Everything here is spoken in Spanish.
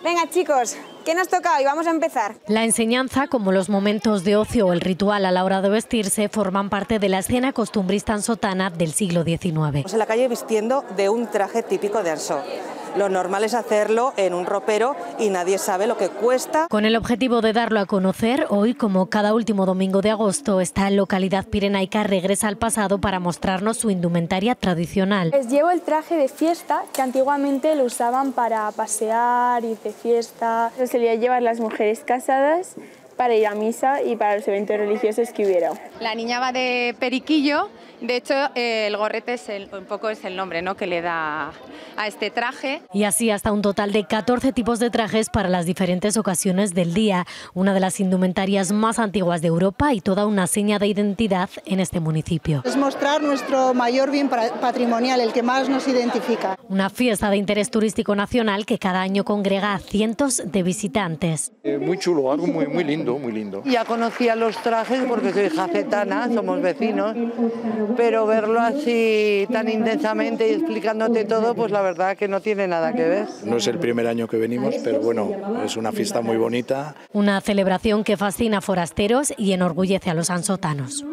Venga chicos, ¿qué nos toca hoy? Vamos a empezar. La enseñanza, como los momentos de ocio o el ritual a la hora de vestirse, forman parte de la escena costumbrista ansotana del siglo XIX. En la calle vistiendo de un traje típico de Ansó. Lo normal es hacerlo en un ropero y nadie sabe lo que cuesta. Con el objetivo de darlo a conocer, hoy, como cada último domingo de agosto, esta localidad pirenaica regresa al pasado para mostrarnos su indumentaria tradicional. Les llevo el traje de fiesta que antiguamente lo usaban para pasear, ir de fiesta. Lo solían llevar las mujeres casadas para ir a misa y para los eventos religiosos que hubiera. La niña va de periquillo, de hecho el gorrete es un poco el nombre, ¿no?, que le da a este traje. Y así hasta un total de 14 tipos de trajes para las diferentes ocasiones del día, una de las indumentarias más antiguas de Europa y toda una seña de identidad en este municipio. Es mostrar nuestro mayor bien patrimonial, el que más nos identifica. Una fiesta de interés turístico nacional que cada año congrega a cientos de visitantes. Muy chulo, algo muy lindo, muy lindo. Ya conocía los trajes porque soy jacetana, somos vecinos, pero verlo así tan intensamente y explicándote todo, pues la verdad que no tiene nada que ver. No es el primer año que venimos, pero bueno, es una fiesta muy bonita. Una celebración que fascina a forasteros y enorgullece a los ansotanos.